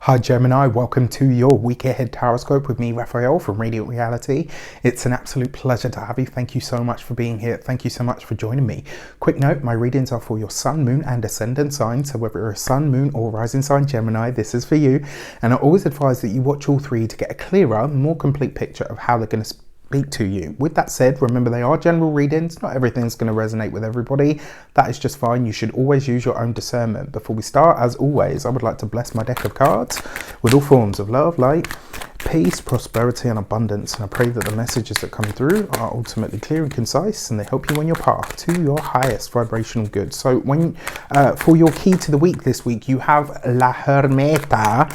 Hi Gemini, welcome to your week ahead horoscope with me, Raphael from Reydiant Reality. It's an absolute pleasure to have you. Thank you so much for being here. Thank you so much for joining me. Quick note, my readings are for your sun, moon and ascendant sign. So whether you're a sun, moon or rising sign Gemini, this is for you. And I always advise that you watch all three to get a clearer, more complete picture of how they're going to speak to you. With that said, remember they are general readings. Not everything's going to resonate with everybody. That is just fine. You should always use your own discernment. Before we start, as always, I would like to bless my deck of cards with all forms of love, light, peace, prosperity and abundance, and I pray that the messages that come through are ultimately clear and concise and they help you on your path to your highest vibrational good. So when for your key to the week this week, you have La Hermeta,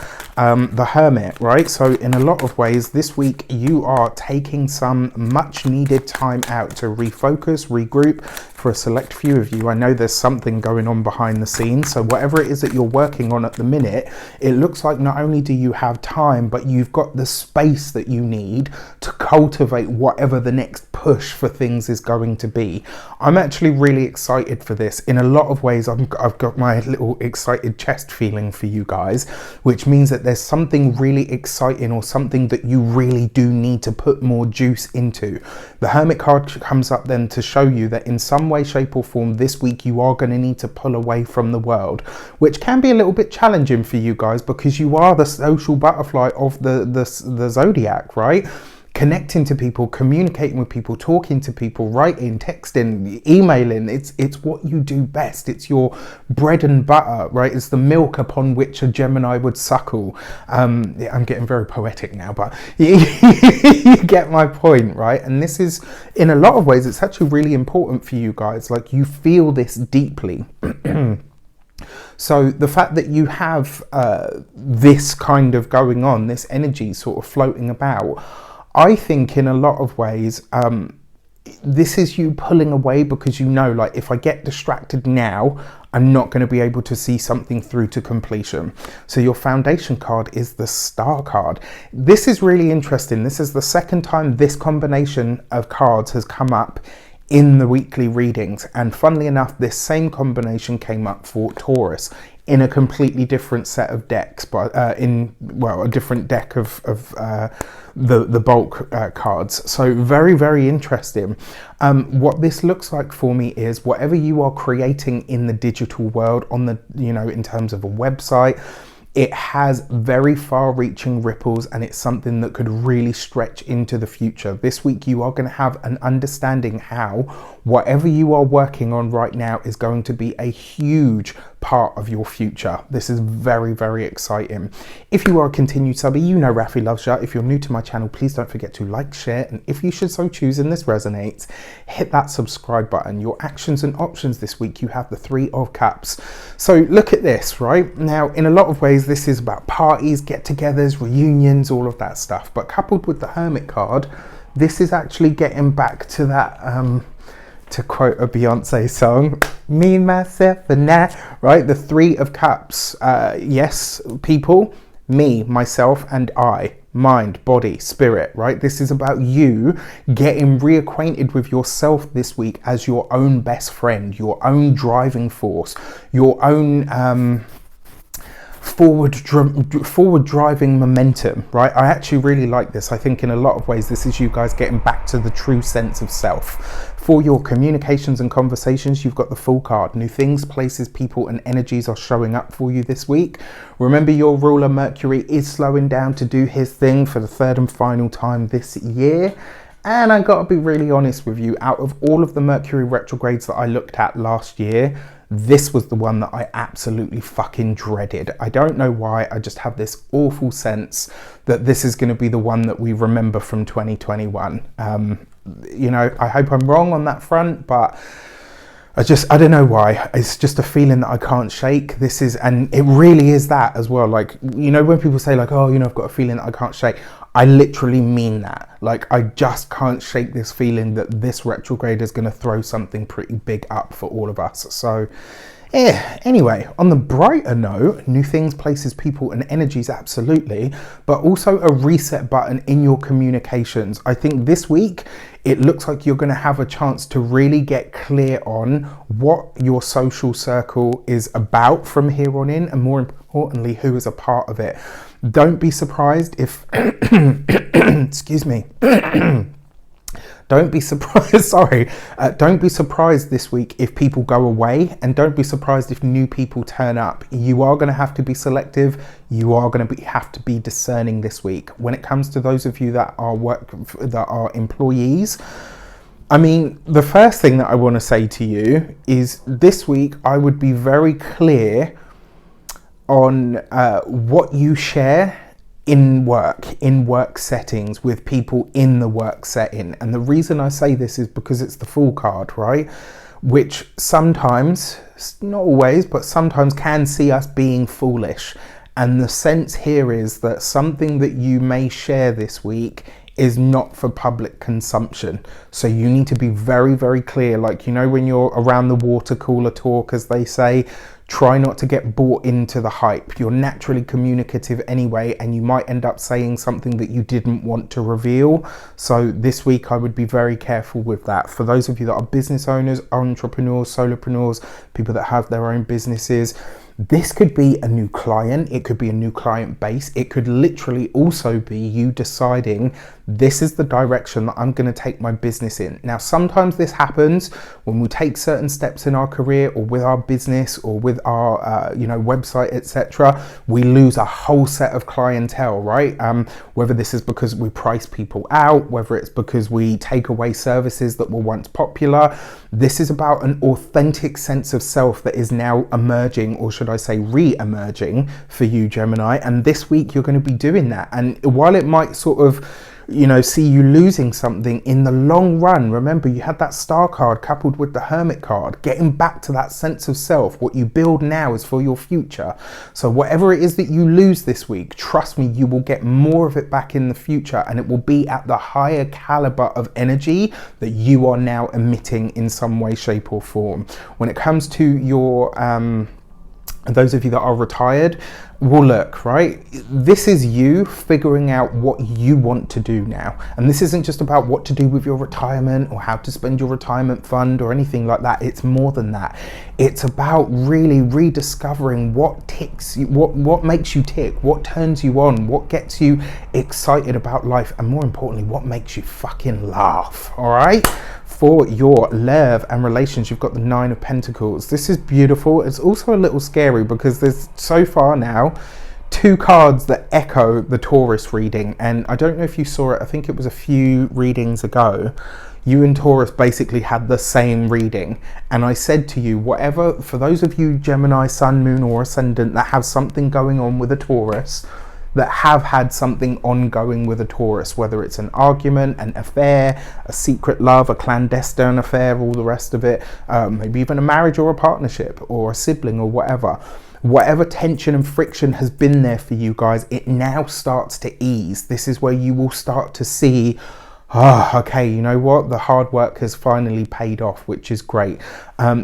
the Hermit, right? So in a lot of ways this week you are taking some much needed time out to refocus, regroup. For a select few of you, I know there's something going on behind the scenes, so whatever it is that you're working on at the minute, it looks like not only do you have time, but you've got the space that you need to cultivate whatever the next push for things is going to be. I'm actually really excited for this. In a lot of ways, I've got my little excited chest feeling for you guys, which means that there's something really exciting or something that you really do need to put more juice into. The Hermit card comes up then to show you that in some way, shape or form this week you are going to need to pull away from the world, which can be a little bit challenging for you guys because you are the social butterfly of the zodiac, right? Connecting to people, communicating with people, talking to people, writing, texting, emailing, it's what you do best. It's your bread and butter, right? It's the milk upon which a Gemini would suckle. Yeah, I'm getting very poetic now, but you get my point, right? And this is, in a lot of ways, it's actually really important for you guys. Like, you feel this deeply. So the fact that you have this kind of going on, this energy sort of floating about, I think in a lot of ways, this is you pulling away because you know, like, if I get distracted now, I'm not going to be able to see something through to completion. So your foundation card is the Star card. This is really interesting. This is the second time this combination of cards has come up in the weekly readings. And funnily enough, this same combination came up for Taurus in a completely different set of decks, but a different deck of the bulk cards. So very, very interesting. What this looks like for me is whatever you are creating in the digital world on the, in terms of a website, it has very far-reaching ripples and it's something that could really stretch into the future. This week you are going to have an understanding how whatever you are working on right now is going to be a huge part of your future. This is very, very exciting. If you are a continued subby, you know Rafi loves you. If you're new to my channel, please don't forget to like, share, and if you should so choose and this resonates, hit that subscribe button. Your actions and options this week, you have the Three of Cups. So look at this, right? Now, in a lot of ways, this is about parties, get-togethers, reunions, all of that stuff. But coupled with the Hermit card, this is actually getting back to that, to quote a Beyonce song, me, myself, and I, right? The Three of Cups. Yes, people, me, myself, and I. Mind, body, spirit, right? This is about you getting reacquainted with yourself this week as your own best friend, your own driving force, your own forward driving momentum, right? I actually really like this. I think in a lot of ways this is you guys getting back to the true sense of self. For your communications and conversations, you've got the Fool card. New things, places, people and energies are showing up for you this week. Remember, your ruler Mercury is slowing down to do his thing for the third and final time this year. And I gotta be really honest with you, out of all of the Mercury retrogrades that I looked at last year, this was the one that I absolutely fucking dreaded. I don't know why, I just have this awful sense that this is going to be the one that we remember from 2021. I hope I'm wrong on that front, but I don't know why. It's just a feeling that I can't shake. This is, and it really is that as well. Like, when people say like, oh, I've got a feeling that I can't shake, I literally mean that. Like, I just can't shake this feeling that this retrograde is going to throw something pretty big up for all of us. So yeah, anyway, on the brighter note, new things, places, people and energies, absolutely, but also a reset button in your communications. I think this week it looks like you're going to have a chance to really get clear on what your social circle is about from here on in, and more importantly, who is a part of it. Don't be surprised if, excuse me, don't be surprised, sorry, don't be surprised this week if people go away, and don't be surprised if new people turn up. You are going to have to be selective. You are going to have to be discerning this week. When it comes to those of you that are employees, I mean, the first thing that I want to say to you is this week I would be very clear on what you share in work settings with people in the work setting. And the reason I say this is because it's the Fool card, right? Which sometimes, not always, but sometimes can see us being foolish. And the sense here is that something that you may share this week is not for public consumption. So you need to be very, very clear. Like, you know, when you're around the water cooler talk, as they say, try not to get bought into the hype. You're naturally communicative anyway, and you might end up saying something that you didn't want to reveal. So this week I would be very careful with that. For those of you that are business owners, entrepreneurs, solopreneurs, people that have their own businesses, this could be a new client. It could be a new client base. It could literally also be you deciding this is the direction that I'm going to take my business in. Now, sometimes this happens when we take certain steps in our career or with our business or with our, website, etc. We lose a whole set of clientele, right? Whether this is because we price people out, whether it's because we take away services that were once popular. This is about an authentic sense of self that is now emerging, or should I say re-emerging for you, Gemini. And this week you're going to be doing that. And while it might sort of, see you losing something in the long run, remember you had that Star card coupled with the Hermit card, getting back to that sense of self. What you build now is for your future. So whatever it is that you lose this week, trust me, you will get more of it back in the future, and it will be at the higher caliber of energy that you are now emitting in some way, shape or form. When it comes to your those of you that are retired, well, look, right, this is you figuring out what you want to do now. And this isn't just about what to do with your retirement or how to spend your retirement fund or anything like that. It's more than that. It's about really rediscovering what ticks, what makes you tick, what turns you on, what gets you excited about life, and more importantly, what makes you fucking laugh, all right? For your love and relations, you've got the 9 of Pentacles. This is beautiful. It's also a little scary because there's so far now 2 cards that echo the Taurus reading. And I don't know if you saw it. I think it was a few readings ago. You and Taurus basically had the same reading. And I said to you, whatever, for those of you Gemini, Sun, Moon or Ascendant that have something going on with a Taurus, that have had something ongoing with a Taurus, whether it's an argument, an affair, a secret love, a clandestine affair, all the rest of it, maybe even a marriage or a partnership or a sibling or whatever tension and friction has been there for you guys, it now starts to ease. This is where you will start to see, okay, you know what? The hard work has finally paid off, which is great.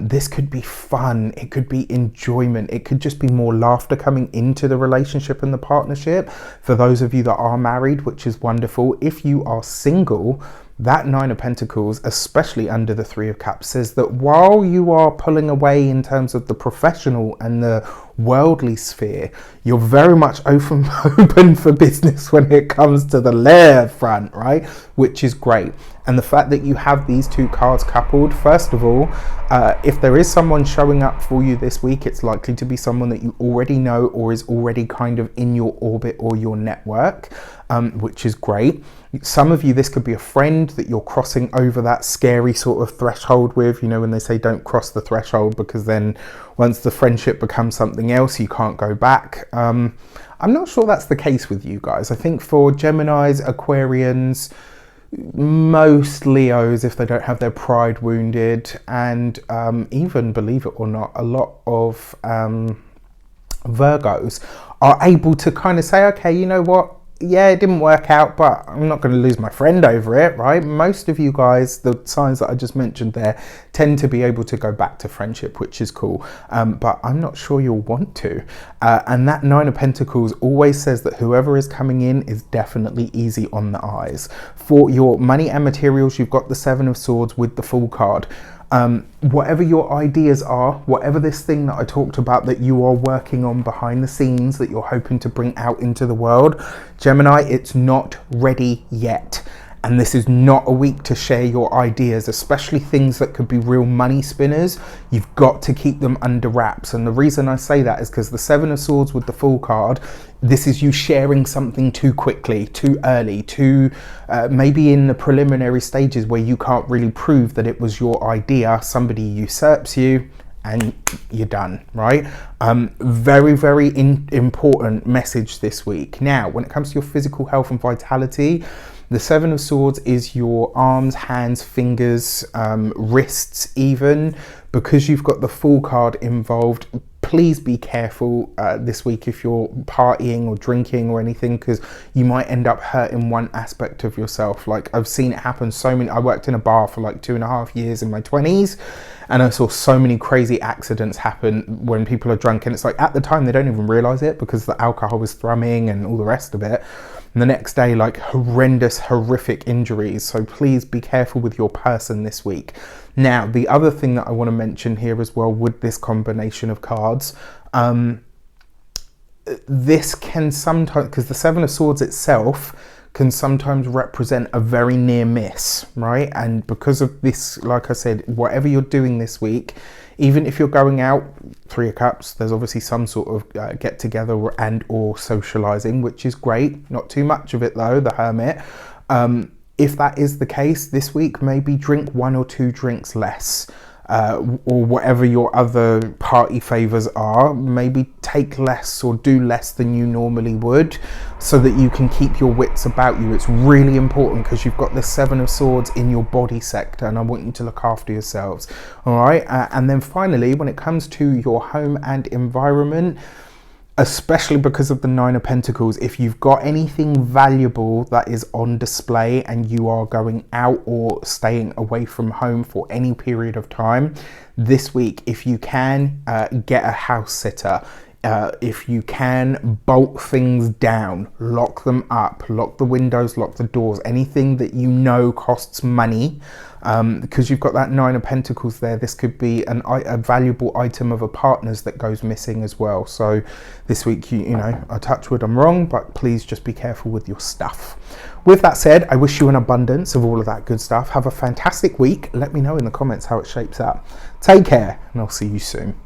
This could be fun. It could be enjoyment. It could just be more laughter coming into the relationship and the partnership. For those of you that are married, which is wonderful. If you are single, that 9 of Pentacles, especially under the 3 of Cups, says that while you are pulling away in terms of the professional and the worldly sphere, you're very much open for business when it comes to the love front, right? Which is great. And the fact that you have these 2 cards coupled, first of all, if there is someone showing up for you this week, it's likely to be someone that you already know or is already kind of in your orbit or your network, which is great. Some of you, this could be a friend that you're crossing over that scary sort of threshold with, when they say don't cross the threshold, because then once the friendship becomes something else, you can't go back. I'm not sure that's the case with you guys. I think for Geminis, Aquarians, most Leos, if they don't have their pride wounded, and even, believe it or not, a lot of Virgos are able to kind of say, okay, you know what? Yeah, it didn't work out, but I'm not going to lose my friend over it, right? Most of you guys, the signs that I just mentioned there, tend to be able to go back to friendship, which is cool. But I'm not sure you'll want to. And that 9 of Pentacles always says that whoever is coming in is definitely easy on the eyes. For your money and materials, you've got the 7 of Swords with the Fool card. Whatever your ideas are, whatever this thing that I talked about that you are working on behind the scenes that you're hoping to bring out into the world, Gemini, it's not ready yet. And this is not a week to share your ideas, especially things that could be real money spinners. You've got to keep them under wraps. And the reason I say that is because the Seven of Swords with the Fool card, this is you sharing something too quickly, too early, maybe in the preliminary stages where you can't really prove that it was your idea. Somebody usurps you and you're done, right? Very, very important message this week. Now, when it comes to your physical health and vitality, the Seven of Swords is your arms, hands, fingers, wrists even. Because you've got the Fool card involved, please be careful this week if you're partying or drinking or anything, because you might end up hurting one aspect of yourself. Like, I've seen it happen so many. I worked in a bar for like 2.5 years in my 20s, and I saw so many crazy accidents happen when people are drunk, and it's like at the time they don't even realize it because the alcohol was thrumming and all the rest of it. And the next day, like horrendous, horrific injuries. So please be careful with your person this week. Now, the other thing that I want to mention here as well with this combination of cards, this can sometimes, because the Seven of Swords itself can sometimes represent a very near miss, right? And because of this, like I said, whatever you're doing this week, even if you're going out, Three of Cups, there's obviously some sort of get together and or socializing, which is great. Not too much of it though, the Hermit. If that is the case this week, maybe drink 1 or 2 drinks less. Or whatever your other party favors are, maybe take less or do less than you normally would so that you can keep your wits about you. It's really important because you've got the Seven of Swords in your body sector, and I want you to look after yourselves. All right. And then finally, when it comes to your home and environment, especially because of the Nine of Pentacles, if you've got anything valuable that is on display and you are going out or staying away from home for any period of time, this week, if you can, get a house sitter. If you can, bolt things down, lock them up, lock the windows, lock the doors, anything that you know costs money. Because you've got that Nine of Pentacles there, this could be a valuable item of a partner's that goes missing as well. So this week, you know, I touch wood, I'm wrong, but please just be careful with your stuff. With that said, I wish you an abundance of all of that good stuff. Have a fantastic week. Let me know in the comments how it shapes up. Take care, and I'll see you soon.